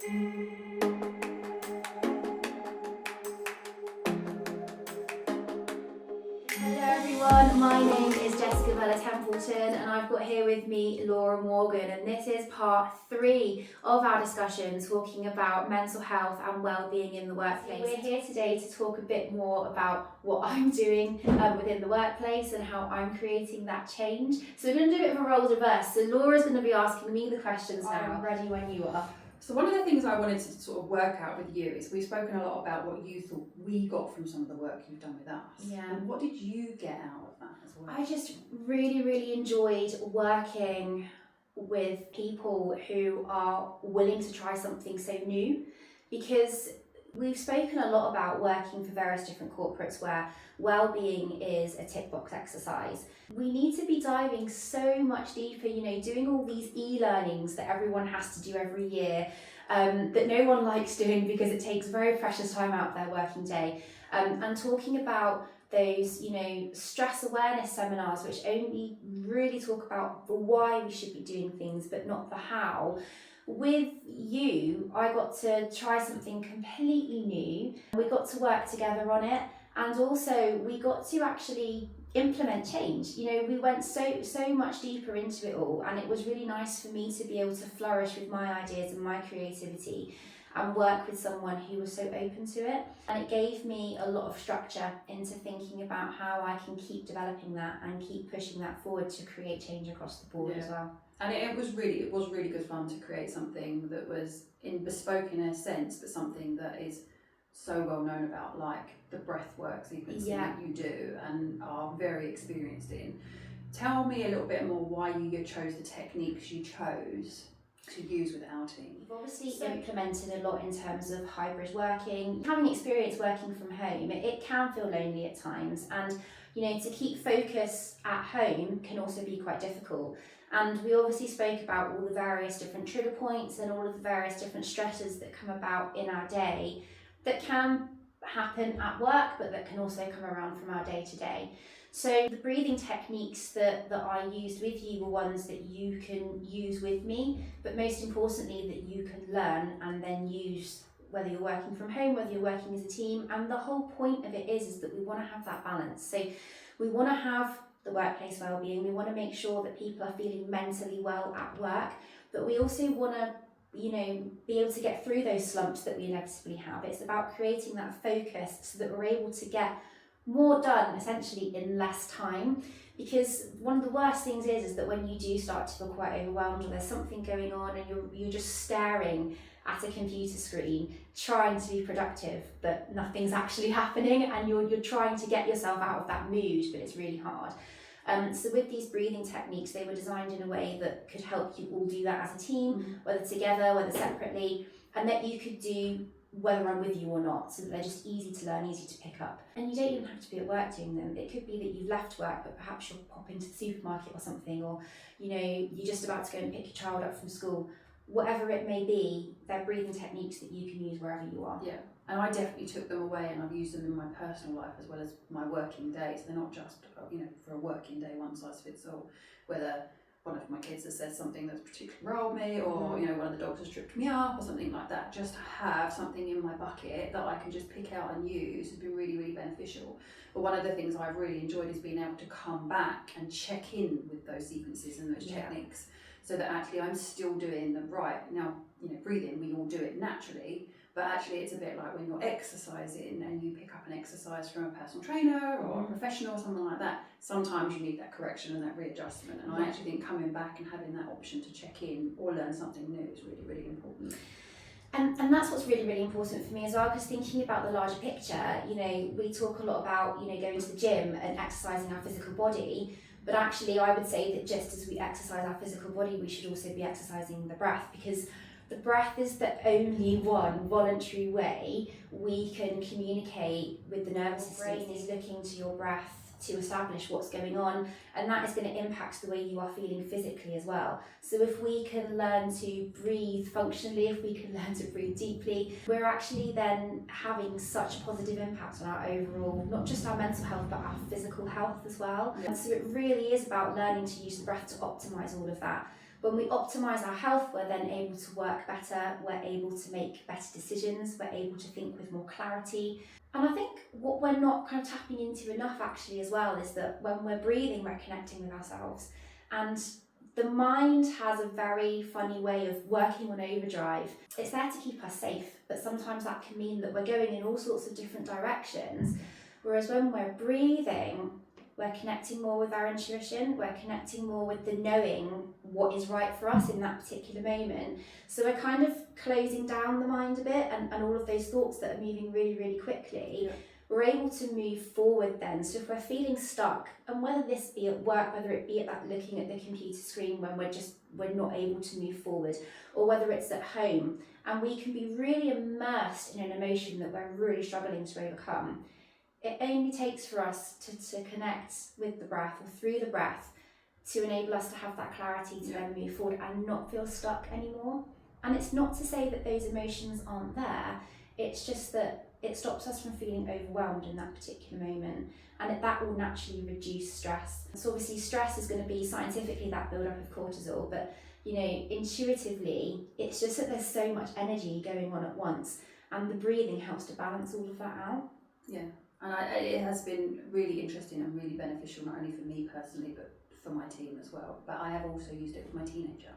Hello everyone, my name is Vella-Templeton and I've got here with me Laura Morgan, and this is part 3 of our discussion talking about mental health and well-being in the workplace. We're here today to talk a bit more about what I'm doing within the workplace and how I'm creating that change. So we're going to do a bit of a role reverse. So Laura's going to be asking me the questions now. I'm ready when you are. So one of the things I wanted to sort of work out with you is we've spoken a lot about what you thought we got from some of the work you've done with us. Yeah. And what did you get out of that as well? I just really enjoyed working with people who are willing to try something so new, because we've spoken a lot about working for various different corporates where well-being is a tick box exercise. We need to be diving so much deeper, doing all these e-learnings that everyone has to do every year, that no one likes doing because it takes very precious time out of their working day, and talking about those, stress awareness seminars which only really talk about the why we should be doing things but not the how. With you, I got to try something completely new. We got to work together on it, and also we got to actually implement change. We went so much deeper into it all, and it was really nice for me to be able to flourish with my ideas and my creativity and work with someone who was so open to it. And it gave me a lot of structure into thinking about how I can keep developing that and keep pushing that forward to create change across the board as well. And it was really good fun to create something that was bespoke in a sense, but something that is so well known about, like the breathwork sequencing that you do and are very experienced in. Tell me a little bit more why you chose the techniques you chose to use with our team. We've obviously implemented a lot in terms of hybrid working. Having experience working from home, it can feel lonely at times, and to keep focus at home can also be quite difficult. And we obviously spoke about all the various different trigger points and all of the various different stresses that come about in our day that can happen at work, but that can also come around from our day to day. So the breathing techniques that I used with you were ones that you can use with me, but most importantly that you can learn and then use, whether you're working from home, whether you're working as a team. And the whole point of it is that we want to have that balance. So we want to have the workplace well-being, we want to make sure that people are feeling mentally well at work, but we also want to be able to get through those slumps that we inevitably have. It's about creating that focus so that we're able to get more done essentially in less time, because one of the worst things is that when you do start to feel quite overwhelmed or there's something going on and you're just staring at a computer screen trying to be productive but nothing's actually happening, and you're trying to get yourself out of that mood, but it's really hard. So with these breathing techniques, they were designed in a way that could help you all do that as a team, whether together, whether separately, and that you could do whether I'm with you or not, so that they're just easy to learn, easy to pick up. And you don't even have to be at work doing them. It could be that you've left work, but perhaps you'll pop into the supermarket or something, or you're just about to go and pick your child up from school. Whatever it may be, they're breathing techniques that you can use wherever you are. Yeah, and I definitely took them away, and I've used them in my personal life as well as my working days. They're not just for a working day, one size fits all. Whether one of my kids has said something that's particularly riled me, or one of the dogs has tripped me up or something like that, just to have something in my bucket that I can just pick out and use has been really beneficial. But one of the things I've really enjoyed is being able to come back and check in with those sequences and those techniques, so that actually I'm still doing the right. Now, breathing, we all do it naturally, but actually it's a bit like when you're exercising and you pick up an exercise from a personal trainer or a professional or something like that. Sometimes you need that correction and that readjustment, and I actually think coming back and having that option to check in or learn something new is really important. And that's what's really important for me as well, because thinking about the larger picture, we talk a lot about going to the gym and exercising our physical body, but actually I would say that just as we exercise our physical body, we should also be exercising the breath, because the breath is the only one voluntary way we can communicate with the nervous system. Your brain is looking to your breath to establish what's going on, and that is going to impact the way you are feeling physically as well. So if we can learn to breathe functionally, if we can learn to breathe deeply, we're actually then having such a positive impact on our overall, not just our mental health, but our physical health as well. And so it really is about learning to use the breath to optimize all of that. When we optimise our health, we're then able to work better, we're able to make better decisions, we're able to think with more clarity. And I think what we're not kind of tapping into enough actually as well is that when we're breathing, we're connecting with ourselves. And the mind has a very funny way of working on overdrive. It's there to keep us safe, but sometimes that can mean that we're going in all sorts of different directions. Whereas when we're breathing, we're connecting more with our intuition, we're connecting more with the knowing what is right for us in that particular moment. So we're kind of closing down the mind a bit and all of those thoughts that are moving really, really quickly. Yeah. We're able to move forward then. So if we're feeling stuck, and whether this be at work, whether it be at that looking at the computer screen when we're not able to move forward, or whether it's at home, and we can be really immersed in an emotion that we're really struggling to overcome. It only takes for us to connect with the breath or through the breath to enable us to have that clarity to then move forward and not feel stuck anymore. And it's not to say that those emotions aren't there, it's just that it stops us from feeling overwhelmed in that particular moment, and that will naturally reduce stress. So obviously stress is going to be scientifically that build-up of cortisol, but intuitively it's just that there's so much energy going on at once, and the breathing helps to balance all of that out. Yeah. And it has been really interesting and really beneficial, not only for me personally, but for my team as well. But I have also used it with my teenager.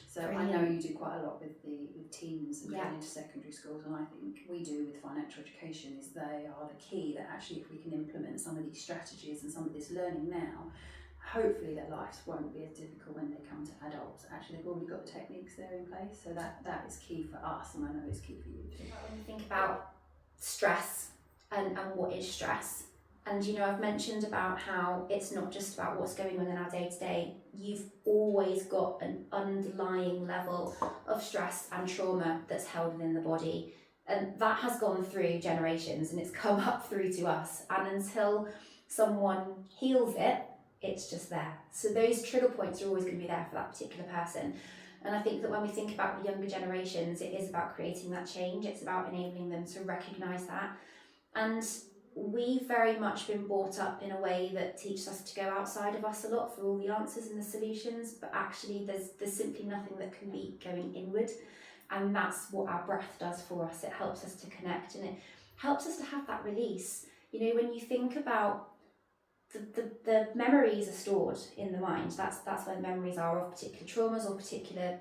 So brilliant. I know you do quite a lot with teens and going into secondary schools, and I think we do with financial education is they are the key, that actually if we can implement some of these strategies and some of this learning now, hopefully their lives won't be as difficult when they come to adults. Actually, they've already got the techniques there in place, so that is key for us, and I know it's key for you too. When you think about stress, and what is stress. And I've mentioned about how it's not just about what's going on in our day-to-day. You've always got an underlying level of stress and trauma that's held within the body. And that has gone through generations and it's come up through to us. And until someone heals it, it's just there. So those trigger points are always going to be there for that particular person. And I think that when we think about the younger generations, it is about creating that change. It's about enabling them to recognise that. And we've very much been brought up in a way that teaches us to go outside of us a lot for all the answers and the solutions, but actually there's simply nothing that can beat going inward, and that's what our breath does for us. It helps us to connect and it helps us to have that release. When you think about the memories are stored in the mind, that's where the memories are of particular traumas or particular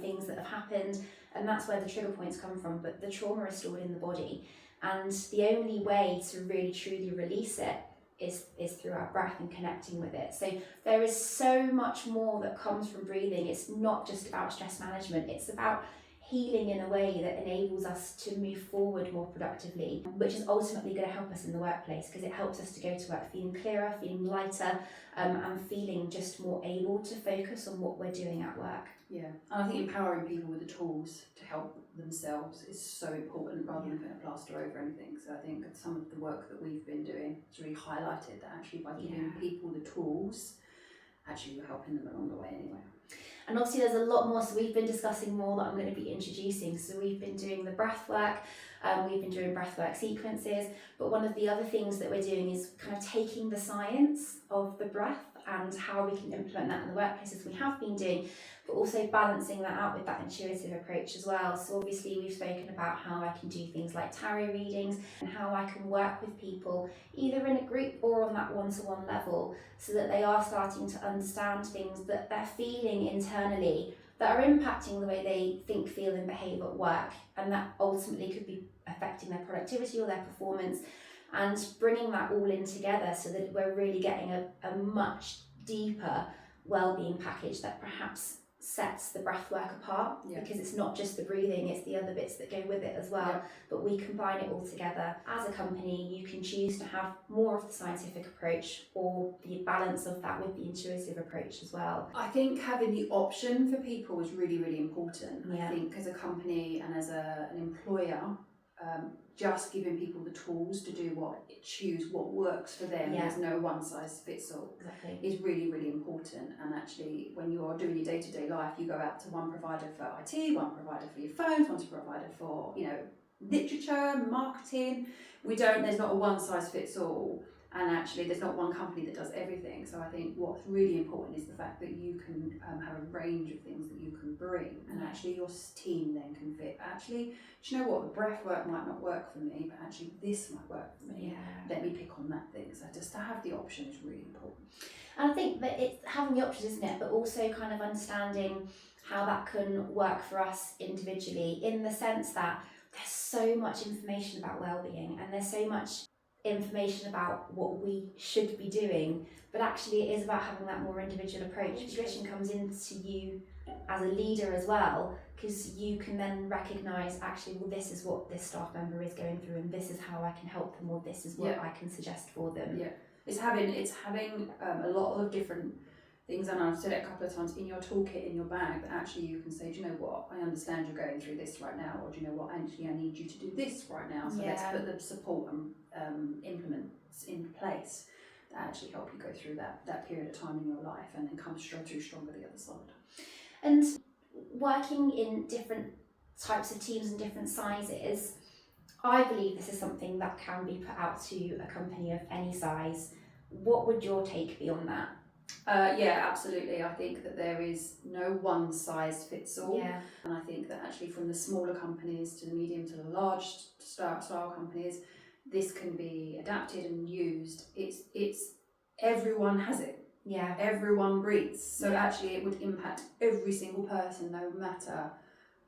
things that have happened, and that's where the trigger points come from, but the trauma is stored in the body. And the only way to really truly release it is through our breath and connecting with it. So there is so much more that comes from breathing. It's not just about stress management, it's about healing in a way that enables us to move forward more productively, which is ultimately going to help us in the workplace, because it helps us to go to work feeling clearer, feeling lighter, and feeling just more able to focus on what we're doing at work. Yeah, and I think empowering people with the tools to help themselves is so important, rather than putting a plaster over anything. So I think some of the work that we've been doing has really highlighted that actually by giving people the tools, actually you're helping them along the way anyway. And obviously there's a lot more, so we've been discussing more that I'm going to be introducing. So we've been doing the breath work, we've been doing breathwork sequences, but one of the other things that we're doing is kind of taking the science of the breath and how we can implement that in the workplaces we have been doing, but also balancing that out with that intuitive approach as well. So obviously we've spoken about how I can do things like tarot readings and how I can work with people either in a group or on that one-to-one level, so that they are starting to understand things that they're feeling internally that are impacting the way they think, feel and behave at work, and that ultimately could be affecting their productivity or their performance, and bringing that all in together so that we're really getting a much deeper well-being package that perhaps sets the breath work apart, because it's not just the breathing, it's the other bits that go with it as well, but we combine it all together. As a company, you can choose to have more of the scientific approach or the balance of that with the intuitive approach as well. I think having the option for people is really, really important. I think as a company and as an employer, just giving people the tools to choose what works for them, there's no one size fits all, is really, really important. And actually when you are doing your day-to-day life, you go out to one provider for IT, one provider for your phones, one provider for literature, marketing. There's not a one size fits all, and actually there's not one company that does everything. So I think what's really important is the fact that you can have a range of things that you can bring, and actually your team then can fit. Actually, do you know what? The breath work might not work for me, but actually this might work for me. Let me pick on that thing. So just to have the option is really important. And I think that it's having the options, isn't it? But also kind of understanding how that can work for us individually, in the sense that there's so much information about well-being, and there's so much information about what we should be doing, but actually it is about having that more individual approach. Nutrition comes into you as a leader as well, because you can then recognise, actually, well, this is what this staff member is going through, and this is how I can help them, or this is what I can suggest for them. Yeah, it's having a lot of different things, and I've said it a couple of times, in your toolkit, in your bag, that actually you can say, do you know what, I understand you're going through this right now, or do you know what, actually I need you to do this right now, so let's put the support and implements in place that actually help you go through that period of time in your life, and then come through stronger the other side. And working in different types of teams and different sizes, I believe this is something that can be put out to a company of any size. What would your take be on that? Yeah, absolutely. I think that there is no one size fits all. Yeah. And I think that actually from the smaller companies to the medium to the large style companies, this can be adapted and used. It's everyone has it. Yeah. Everyone breathes. So actually it would impact every single person, no matter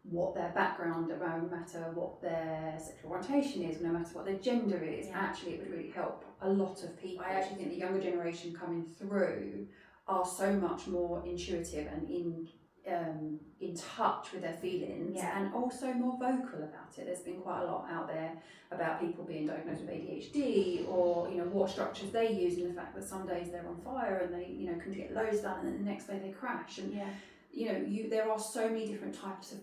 what their background, no matter what their sexual orientation is, no matter what their gender is. Actually it would really help a lot of people. I actually think the younger generation coming through are so much more intuitive and in touch with their feelings, and also more vocal about it. There's been quite a lot out there about people being diagnosed with ADHD, or what structures they use, and the fact that some days they're on fire and they can get loads done, and then the next day they crash. And there are so many different types of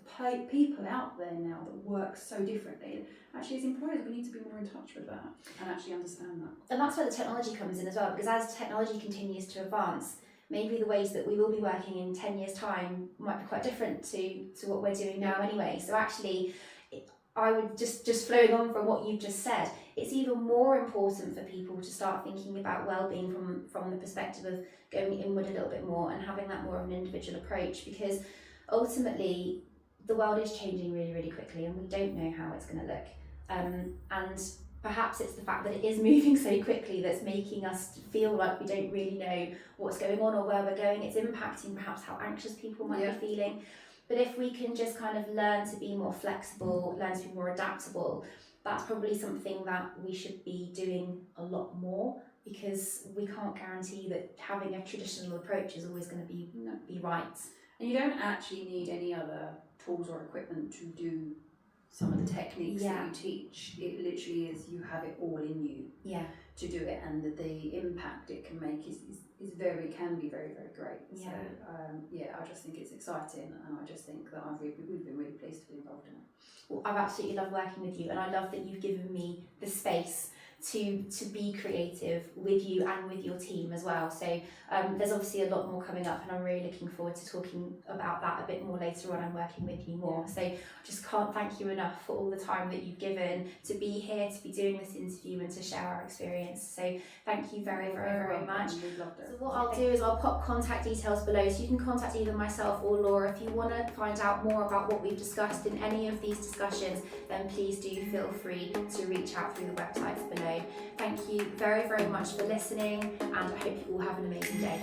people out there now that work so differently. Actually, as employers, we need to be more in touch with that and actually understand that. And that's where the technology comes in as well, because as technology continues to advance, maybe the ways that we will be working in 10 years' time might be quite different to what we're doing now anyway. So actually, I would just flowing on from what you've just said, it's even more important for people to start thinking about well-being from the perspective of going inward a little bit more and having that more of an individual approach, because ultimately the world is changing really, really quickly, and we don't know how it's going to look. And perhaps it's the fact that it is moving so quickly that's making us feel like we don't really know what's going on or where we're going. It's impacting perhaps how anxious people might be feeling. But if we can just kind of learn to be more flexible, learn to be more adaptable, that's probably something that we should be doing a lot more, because we can't guarantee that having a traditional approach is always going to be right. And you don't actually need any other tools or equipment to do some of the techniques that you teach. It literally is, you have it all in you to do it, and the impact it can make can be very, very great. So I just think it's exciting, and I just think that we've been really pleased to be involved in it. Well, I've absolutely loved working with you, and I love that you've given me the space to be creative with you and with your team as well. So there's obviously a lot more coming up, and I'm really looking forward to talking about that a bit more later on and working with you more. So I just can't thank you enough for all the time that you've given to be here, to be doing this interview, and to share our experience. So thank you very, very, very much. We've loved it. So what I'll do is I'll pop contact details below, so you can contact either myself or Laura. If you want to find out more about what we've discussed in any of these discussions, then please do feel free to reach out through the websites below. Thank you very, very much for listening, and I hope you all have an amazing day.